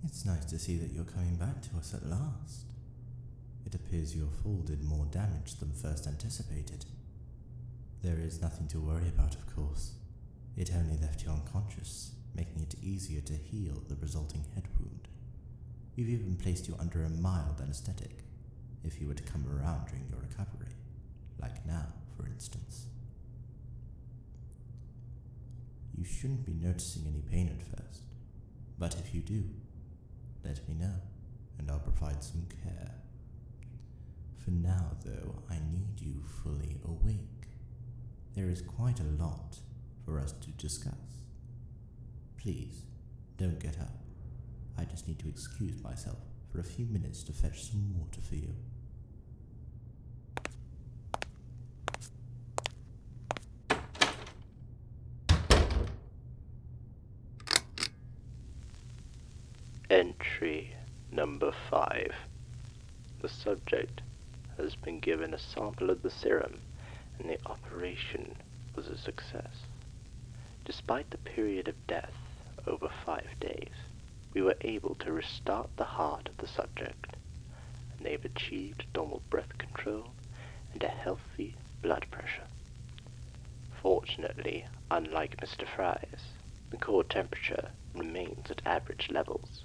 It's nice to see that you're coming back to us at last. It appears your fall did more damage than first anticipated. There is nothing to worry about, of course. It only left you unconscious, making it easier to heal the resulting head wound. We've even placed you under a mild anesthetic, if you were to come around during your recovery, like now, for instance. You shouldn't be noticing any pain at first, but if you do, let me know, and I'll provide some care. For now, though, I need you fully awake. There is quite a lot for us to discuss. Please, don't get up. I just need to excuse myself for a few minutes to fetch some water for you. Entry number 5. The subject has been given a sample of the serum, and the operation was a success. Despite the period of death, over 5 days, we were able to restart the heart of the subject, and they've achieved normal breath control and a healthy blood pressure. Fortunately, unlike Mr. Fry's, the core temperature remains at average levels,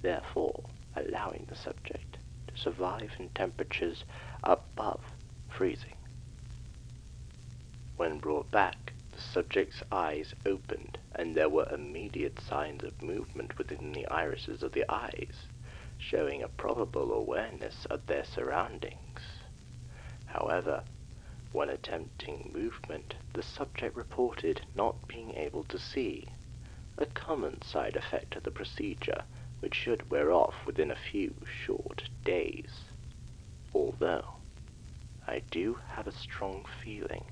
therefore allowing the subject to survive in temperatures above freezing. When brought back, the subject's eyes opened, and there were immediate signs of movement within the irises of the eyes, showing a probable awareness of their surroundings. However, when attempting movement, the subject reported not being able to see, a common side effect of the procedure which should wear off within a few short days. Although, I do have a strong feeling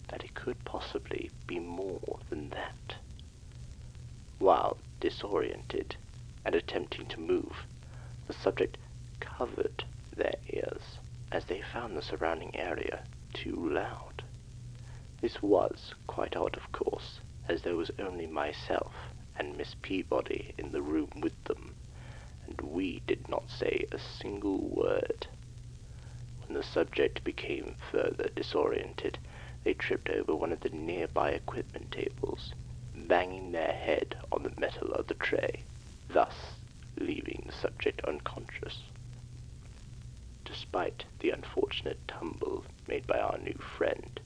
that it could possibly be more than that. While disoriented and attempting to move, the subject covered their ears as they found the surrounding area too loud. This was quite odd, of course, as there was only myself and Miss Peabody in the room with them, and we did not say a single word. When the subject became further disoriented, they tripped over one of the nearby equipment tables, banging their head on the metal of the tray, thus leaving the subject unconscious. Despite the unfortunate tumble made by our new friend,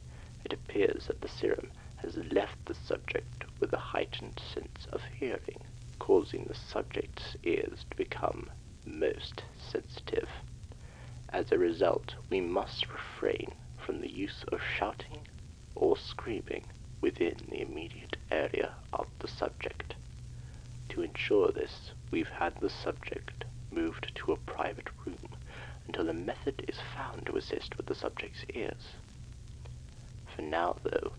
it appears that the serum has left the subject with a heightened sense of hearing, causing the subject's ears to become most sensitive. As a result, we must refrain from the use of shouting or screaming within the immediate area of the subject. To ensure this, we've had the subject moved to a private room until a method is found to assist with the subject's ears. For now, though,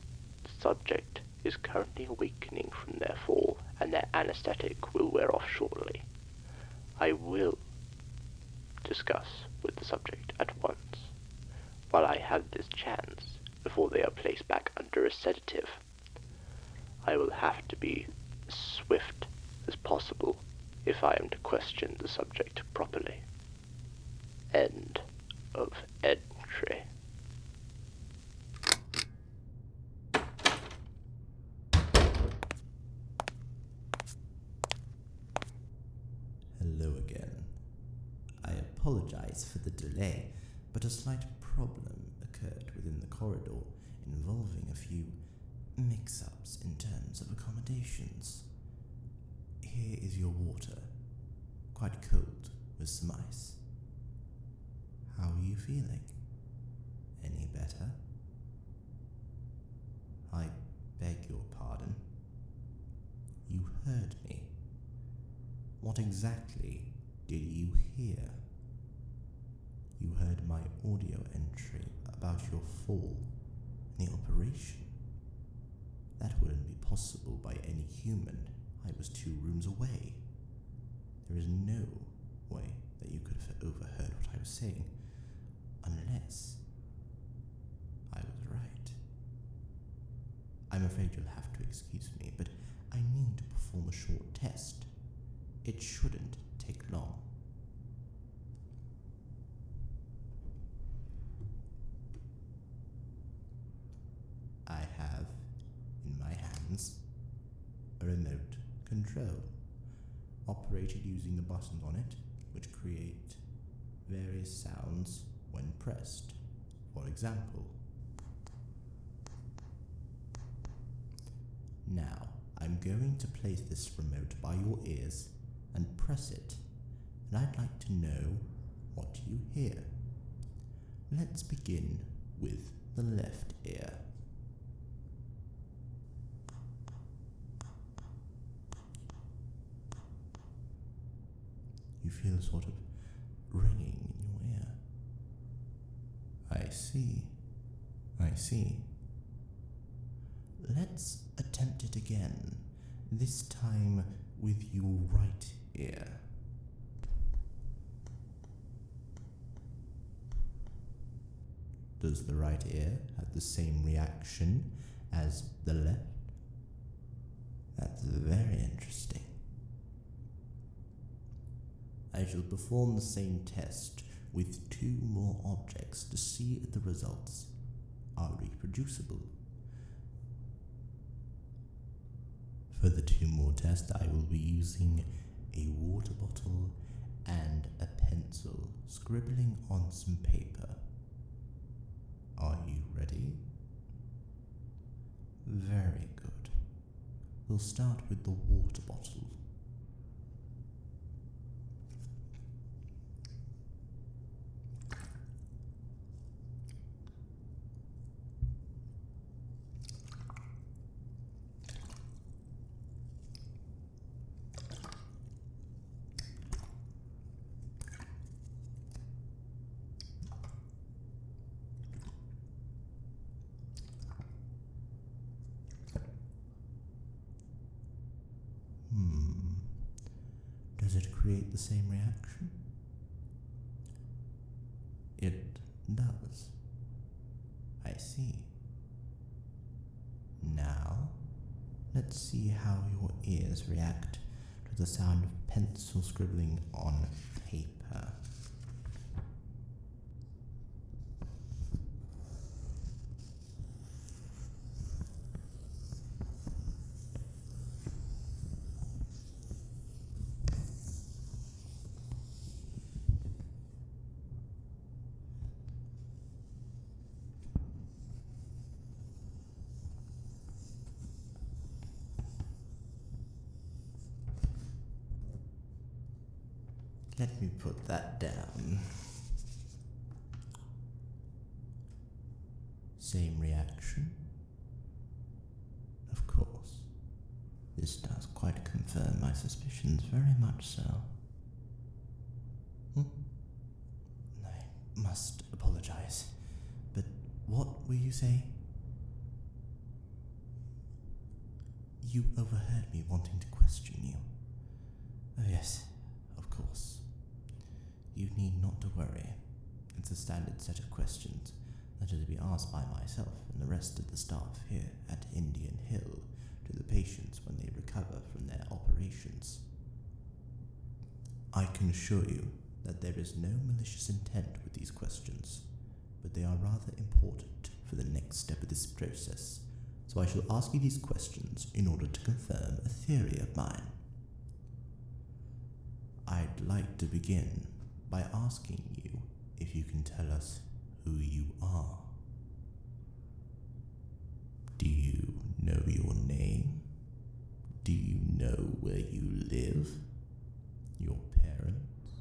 the subject is currently awakening from their fall, and their anesthetic will wear off shortly. I will discuss with the subject at once, while I have this chance, before they are placed back under a sedative. I will have to be as swift as possible if I am to question the subject properly. End of entry. Hello again. I apologize for the delay, but a slight problem occurred within the corridor involving a few mix-ups in terms of accommodations. Here is your water, quite cold with some ice. How are you feeling? Any better? I beg your pardon. You heard me. What exactly did you hear? You heard my audio entry about your fall and the operation. That wouldn't be possible by any human. I was 2 rooms away. There is no way that you could have overheard what I was saying, unless I was right. I'm afraid you'll have to excuse me, but I need to perform a short test. It shouldn't take long. I have in my hands a remote control, operated using the buttons on it, which create various sounds when pressed. For example, now I'm going to place this remote by your ears and press it, and I'd like to know what you hear. Let's begin with the left ear. You feel a sort of ringing in your ear. I see. Let's attempt it again, this time with your right ear. Does the right ear have the same reaction as the left? That's very interesting. I shall perform the same test with 2 more objects to see if the results are reproducible. For the 2 more tests, I will be using a water bottle and a pencil, scribbling on some paper. Are you ready? Very good. We'll start with the water bottle. Does it create the same reaction? It does. I see. Now, let's see how your ears react to the sound of pencil scribbling on paper. Let me put that down. Same reaction? Of course. This does quite confirm my suspicions, very much so. I must apologize, but what will you say? You overheard me wanting to question you. Oh yes, of course. You need not to worry. It's a standard set of questions that are to be asked by myself and the rest of the staff here at Indian Hill to the patients when they recover from their operations. I can assure you that there is no malicious intent with these questions, but they are rather important for the next step of this process, so I shall ask you these questions in order to confirm a theory of mine. I'd like to begin by asking you if you can tell us who you are. Do you know your name? Do you know where you live? Your parents?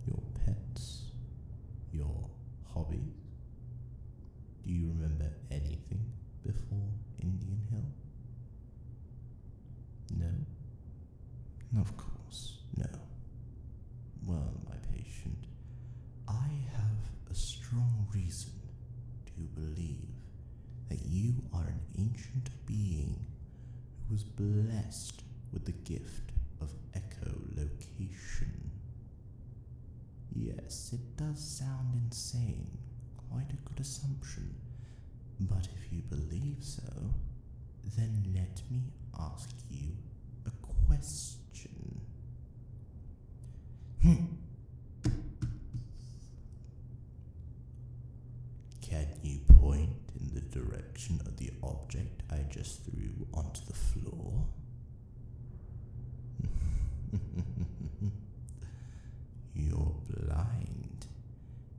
Your pets? Your hobbies? Do you remember anything before Indian Hill? No? Of course, no. Well, my patient, I have a strong reason to believe that you are an ancient being who was blessed with the gift of echolocation. Yes, it does sound insane, quite a good assumption, but if you believe so, then let me ask you a question. Can you point in the direction of the object I just threw onto the floor? You're blind,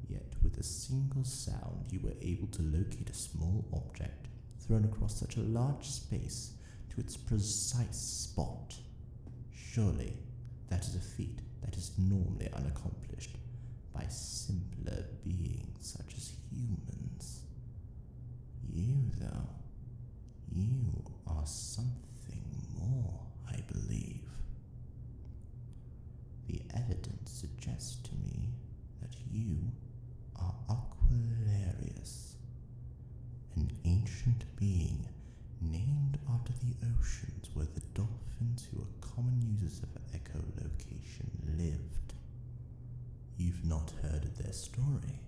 yet with a single sound you were able to locate a small object thrown across such a large space to its precise spot. Surely that is a feat that is normally unaccomplished by simpler beings such as humans. You, though, you are something more, I believe. The evidence suggests to me that you are Aquilarius, an ancient being named after the oceans where the dolphins who are common users of echolocation lived. You've not heard of their story?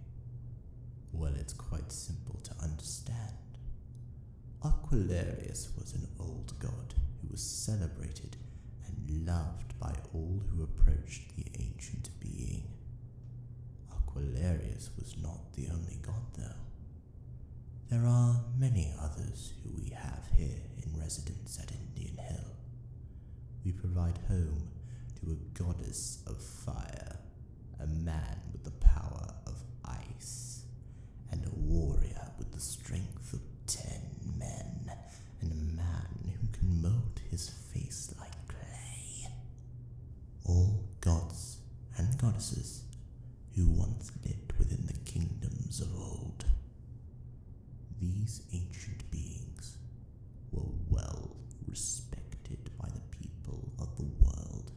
Well, it's quite simple to understand. Aquilarius was an old god who was celebrated and loved by all who approached the ancient being. Aquilarius was not the only god, though. There are many others who we have here in residence at Indian Hill. We provide home to a goddess of fire, a man with the power of ice, and a warrior with the strength of 10 men, and a man who can mold his face like clay. All gods and goddesses who once lived within the kingdoms of old. These ancient beings were well respected by the people of the world.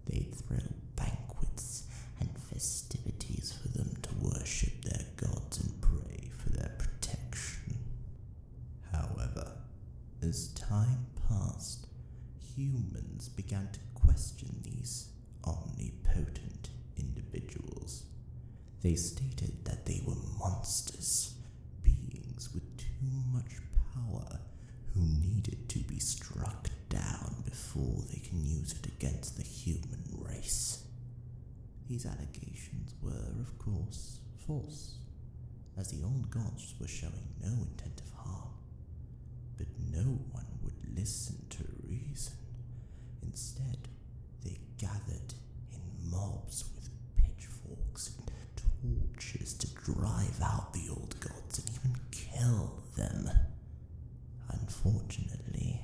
They'd throw banquets and festivities for them to worship their gods and pray for their protection. However, as time passed, humans began to question these omnipotent individuals. They stated that they were monsters, beings with too much power who needed to be struck down before they can use it against the human race. These allegations were, of course, false, as the old gods were showing no intent of harm. But no one would listen to reason. Instead, they gathered in mobs with pitchforks and torches to drive out the old gods and even kill them. Unfortunately,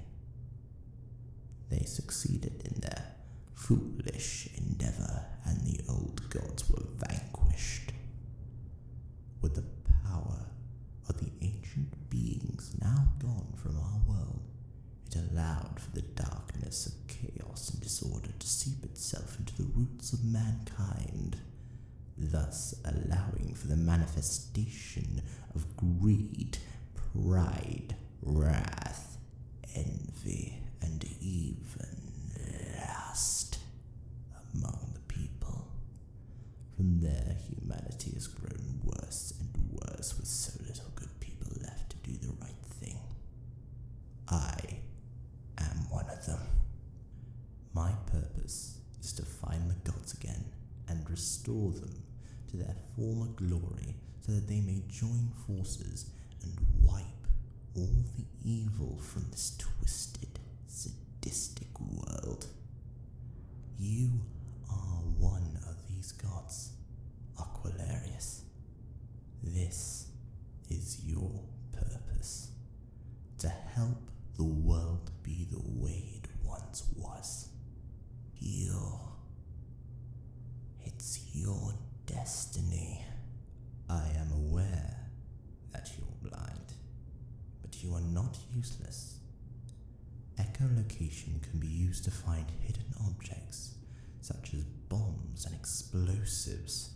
they succeeded in their foolish endeavor, and the old gods were vanquished. With the power of the ancient beings now gone from our world, it allowed for the darkness of chaos and disorder to seep itself into the roots of mankind, thus allowing for the manifestation of greed, pride, wrath, envy, and even lust among the people. From there, humanity has grown worse and worse, with so little good people left to do the right thing. I am one of them. My purpose is to find the gods again and restore them to their former glory, so that they may join forces and wipe all the evil from this twisted, sadistic world. You are one of these gods, Aquilarius. This is your purpose, to help the world be the way it once was. It's your destiny. I am aware that you're blind, but you are not useless. Echolocation can be used to find hidden objects, such as bombs and explosives.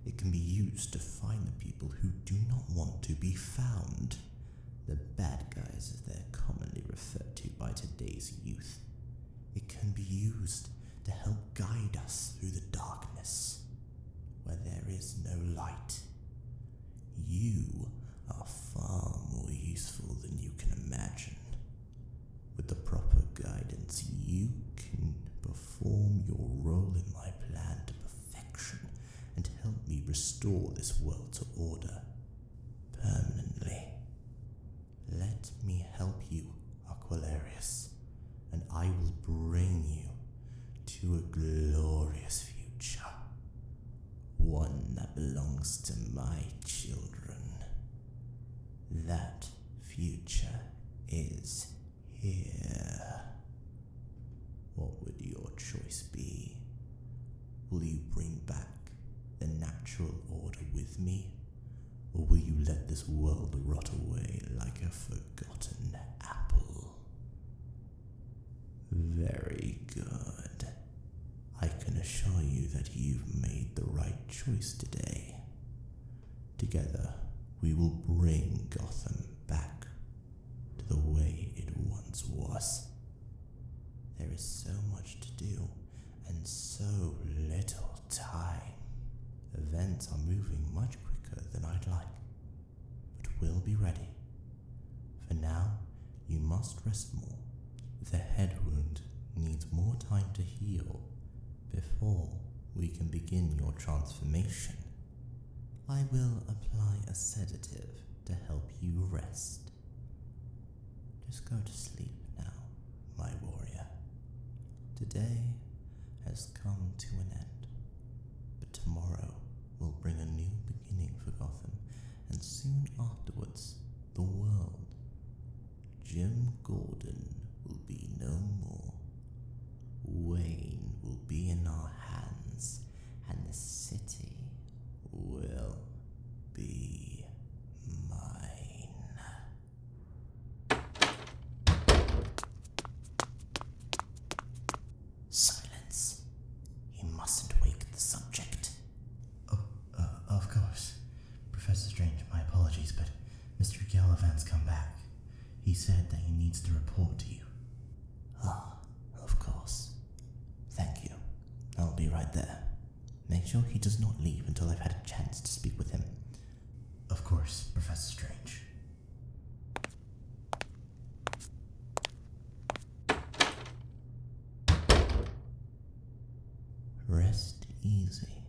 It can be used to find the people who do not want to be found. The bad guys, as they're commonly referred to by today's youth. It can be used to help guide us through the darkness, where there is no light. You are far more useful than you can imagine. With the proper guidance, you can perform your role in my plan restore this world to order permanently. Let me help you, Aquilarius, and I will bring you to a glorious future. One that belongs to my children. That future is here. What would your choice be? Will you bring back the natural order with me? Or will you let this world rot away like a forgotten apple? Very good. I can assure you that you've made the right choice today. Together, we will bring Gotham back to the way it once was. There is so much to do and so little time. Events are moving much quicker than I'd like, but we'll be ready. For now, you must rest more. The head wound needs more time to heal before we can begin your transformation. I will apply a sedative to help you rest. Just go to sleep now, my warrior. Today has come to an end, but tomorrow will bring a new beginning for Gotham, and soon afterwards, the world. Jim Gordon will be no more. Wayne will be in our hands, and the city will be mine. Silence. You mustn't wake the subject. Of course. Professor Strange, my apologies, but Mr. Gallivant's come back. He said that he needs to report to you. Ah, of course. Thank you. I'll be right there. Make sure he does not leave until I've had a chance to speak with him. Of course, Professor Strange. Rest easy.